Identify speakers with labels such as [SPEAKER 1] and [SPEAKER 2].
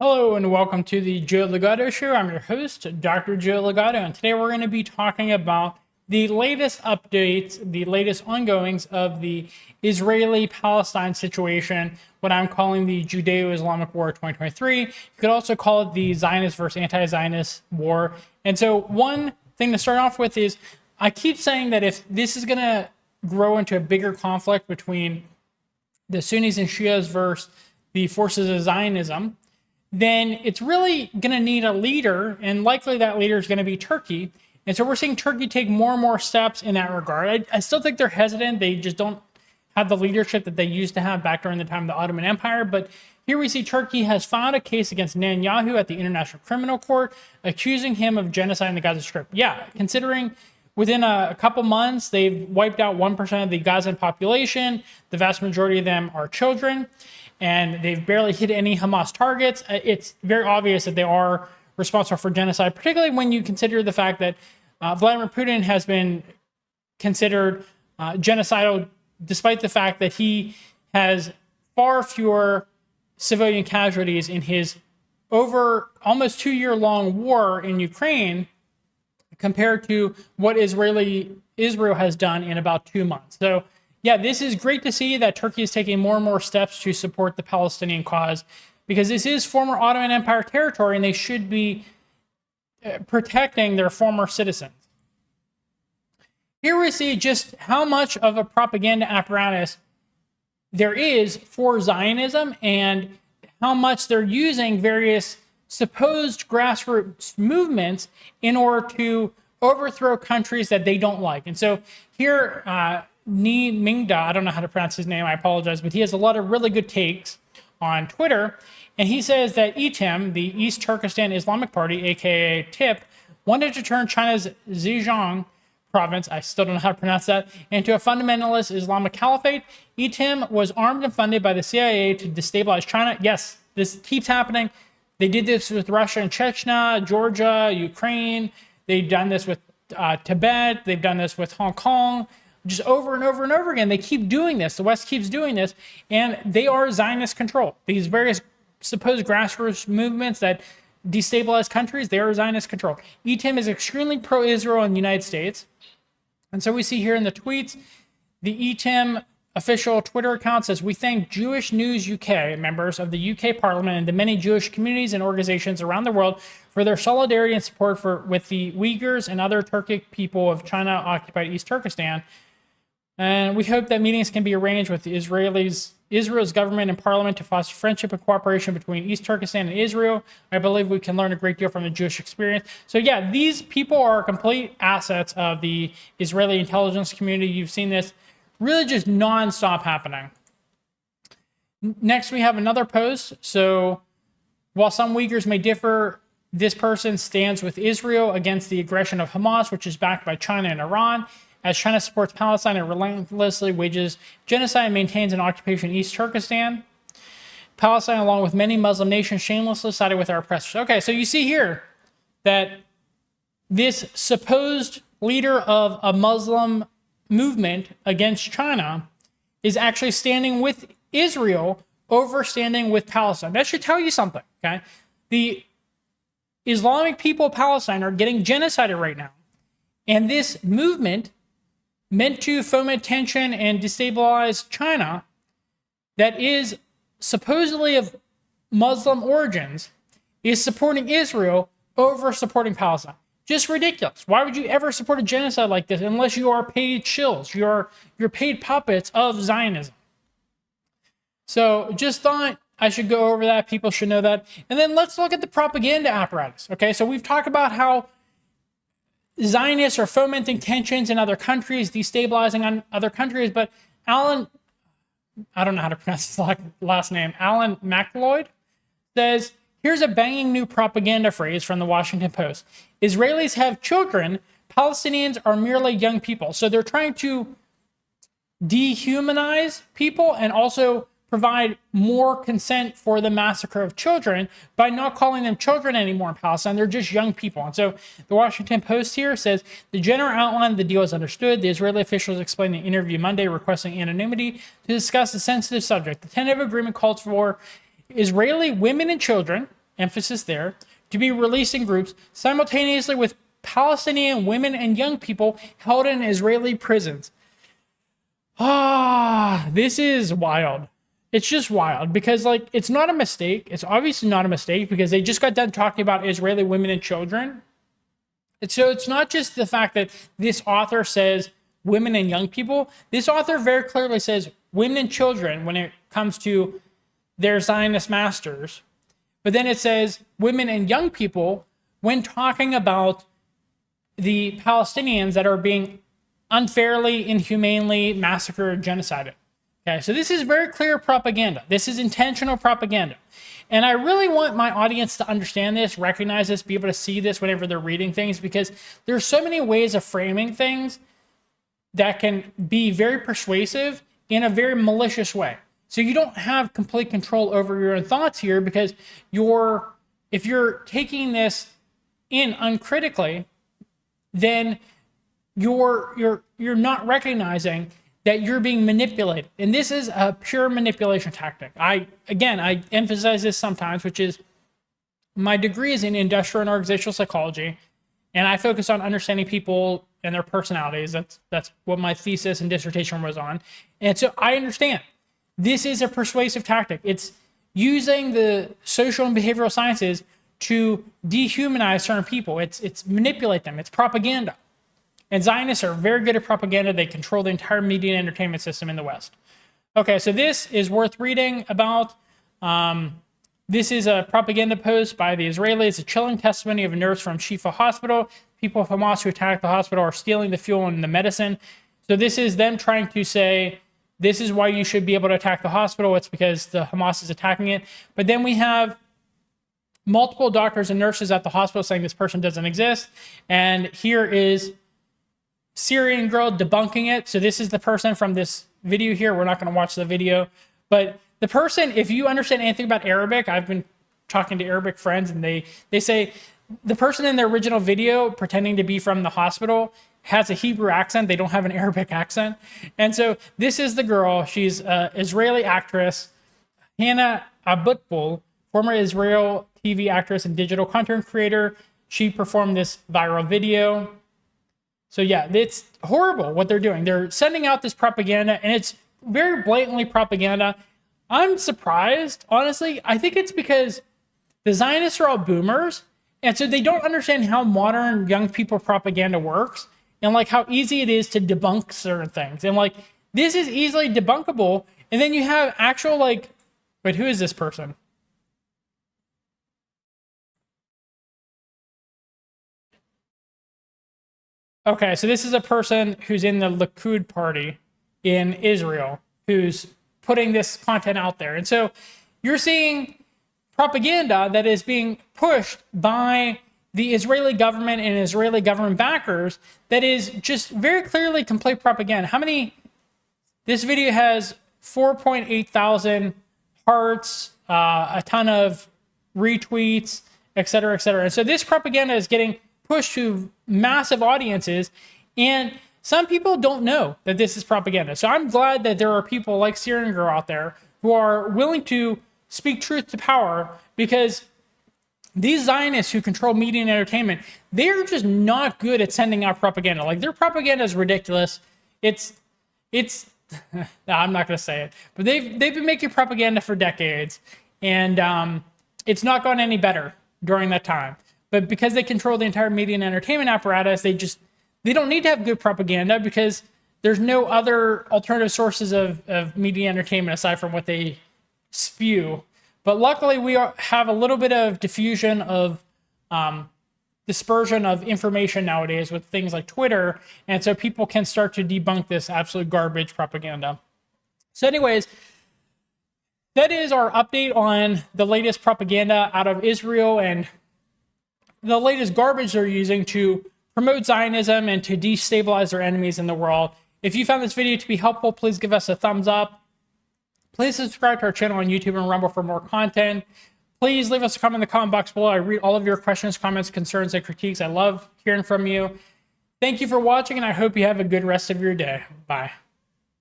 [SPEAKER 1] Hello and welcome to the Joe Ligato Show. I'm your host, Dr. Joe Ligato, and today we're going to be talking about the latest updates, the latest ongoings of the Israeli-Palestine situation, what I'm calling the judeo-Islamic War of 2023. You could also call it the Zionist versus anti-Zionist war. And so one thing to start off with is I keep saying that if this is going to grow into a bigger conflict between the Sunnis and Shias versus the forces of Zionism, then it's really going to need a leader, and likely that leader is going to be Turkey. And so we're seeing Turkey take more and more steps in that regard. I still think they're hesitant. They just don't have the leadership that they used to have back during the time of the Ottoman Empire. But here we see Turkey has filed a case against Netanyahu at the International Criminal Court, accusing him of genocide in the Gaza Strip. Yeah, considering within a couple months, they've wiped out 1% of the Gazan population. The vast majority of them are children, and they've barely hit any Hamas targets. It's very obvious that they are responsible for genocide, particularly when you consider the fact that Vladimir Putin has been considered genocidal, despite the fact that he has far fewer civilian casualties in his over almost 2-year-long war in Ukraine compared to what Israel has done in about 2 months. So yeah, this is great to see that Turkey is taking more and more steps to support the Palestinian cause, because this is former Ottoman Empire territory and they should be protecting their former citizens. Here we see just how much of a propaganda apparatus there is for Zionism and how much they're using various supposed grassroots movements in order to overthrow countries that they don't like. And so here, Ni Mingda, I don't know how to pronounce his name, I apologize, but he has a lot of really good takes on Twitter. And he says that ETIM, the East Turkestan Islamic Party, aka TIP, wanted to turn China's Xinjiang province, I still don't know how to pronounce that, into a fundamentalist Islamic caliphate. ETIM was armed and funded by the CIA to destabilize China. Yes, this keeps happening. They did this with Russia and Chechnya, Georgia, Ukraine. They've done this with Tibet. They've done this with Hong Kong. Just over and over and over again, they keep doing this. The West keeps doing this, and they are Zionist control. These various supposed grassroots movements that destabilize countries, they are Zionist control. ETIM is extremely pro-Israel in the United States. And so we see here in the tweets, the ETIM official Twitter account says, "We thank Jewish News UK, members of the UK Parliament, and the many Jewish communities and organizations around the world for their solidarity and support with the Uyghurs and other Turkic people of China-occupied East Turkestan. And we hope that meetings can be arranged with the Israel's government and parliament to foster friendship and cooperation between East Turkestan and Israel. I believe we can learn a great deal from the Jewish experience." So yeah, these people are complete assets of the Israeli intelligence community. You've seen this really just non-stop happening. Next, we have another post. So while some Uyghurs may differ, this person stands with Israel against the aggression of Hamas, which is backed by China and Iran, as China supports Palestine and relentlessly wages genocide and maintains an occupation in East Turkestan. Palestine, along with many Muslim nations, shamelessly sided with our oppressors. Okay, so you see here that this supposed leader of a Muslim movement against China is actually standing with Israel over standing with Palestine. That should tell you something, okay? The Islamic people of Palestine are getting genocided right now. And this movement, meant to foment tension and destabilize China, that is supposedly of Muslim origins, is supporting Israel over supporting Palestine. Just ridiculous. Why would you ever support a genocide like this unless you are paid shills? You're paid puppets of Zionism. So just thought I should go over that. People should know that. And then let's look at the propaganda apparatus. Okay, so we've talked about how Zionists are fomenting tensions in other countries, destabilizing on other countries, but I don't know how to pronounce his last name, Alan McLeod, says, here's a banging new propaganda phrase from the Washington Post. Israelis have children, Palestinians are merely young people. So they're trying to dehumanize people and also provide more consent for the massacre of children by not calling them children anymore in Palestine. They're just young people. And so the Washington Post here says, the general outline of the deal is understood. The Israeli officials explained in an interview Monday requesting anonymity to discuss the sensitive subject. The tentative agreement calls for Israeli women and children emphasis there, to be released in groups simultaneously with Palestinian women and young people held in Israeli prisons. This is wild. It's just wild because, like, it's not a mistake. It's obviously not a mistake because they just got done talking about Israeli women and children. And so it's not just the fact that this author says women and young people. This author very clearly says women and children when it comes to their Zionist masters. But then it says women and young people when talking about the Palestinians that are being unfairly, inhumanely massacred, genocided. Okay, so this is very clear propaganda. This is intentional propaganda. And I really want my audience to understand this, recognize this, be able to see this whenever they're reading things, because there's so many ways of framing things that can be very persuasive in a very malicious way. So you don't have complete control over your own thoughts here because if you're taking this in uncritically, then you're not recognizing that you're being manipulated. And this is a pure manipulation tactic. I emphasize this sometimes, which is my degree is in industrial and organizational psychology, and I focus on understanding people and their personalities. That's what my thesis and dissertation was on. And so I understand this is a persuasive tactic. It's using the social and behavioral sciences to dehumanize certain people. It's manipulate them. It's propaganda. And Zionists are very good at propaganda. They control the entire media and entertainment system in the West. Okay, so this is worth reading about. This is a propaganda post by the Israelis, a chilling testimony of a nurse from Shifa Hospital. People of Hamas who attacked the hospital are stealing the fuel and the medicine. So this is them trying to say, this is why you should be able to attack the hospital. It's because the Hamas is attacking it. But then we have multiple doctors and nurses at the hospital saying this person doesn't exist. And here is Syrian girl debunking it. So this is the person from this video here. We're not going to watch the video. But the person, if you understand anything about Arabic, I've been talking to Arabic friends, and they say the person in the original video pretending to be from the hospital has a Hebrew accent. They don't have an Arabic accent. And so this is the girl. She's an Israeli actress, Hannah Abutbul, former Israel TV actress and digital content creator. She performed this viral video. So yeah, it's horrible what they're doing. They're sending out this propaganda, and it's very blatantly propaganda. I'm surprised, honestly. I think it's because the Zionists are all boomers, and so they don't understand how modern young people propaganda works, and like how easy it is to debunk certain things. And like, this is easily debunkable. And then you have actual wait, who is this person? Okay, so this is a person who's in the Likud party in Israel who's putting this content out there. And so you're seeing propaganda that is being pushed by the Israeli government and Israeli government backers that is just very clearly complete propaganda. This video has 4.8 thousand hearts, a ton of retweets, et cetera, et cetera. And so this propaganda is getting pushed to massive audiences, and some people don't know that this is propaganda. So I'm glad that there are people like Syrian Girl out there who are willing to speak truth to power, because these Zionists who control media and entertainment, they're just not good at sending out propaganda. Like, their propaganda is ridiculous. It's no, I'm not going to say it, but they've been making propaganda for decades, and it's not gone any better during that time. But because they control the entire media and entertainment apparatus, they don't need to have good propaganda because there's no other alternative sources of media entertainment aside from what they spew. But luckily, we have a little bit of diffusion of dispersion of information nowadays with things like Twitter, and so people can start to debunk this absolute garbage propaganda. So anyways, that is our update on the latest propaganda out of Israel and the latest garbage they're using to promote Zionism and to destabilize their enemies in the world. If you found this video to be helpful, please give us a thumbs up. Please subscribe to our channel on YouTube and Rumble for more content. Please leave us a comment in the comment box below. I read all of your questions, comments, concerns, and critiques. I love hearing from you. Thank you for watching, and I hope you have a good rest of your day. Bye.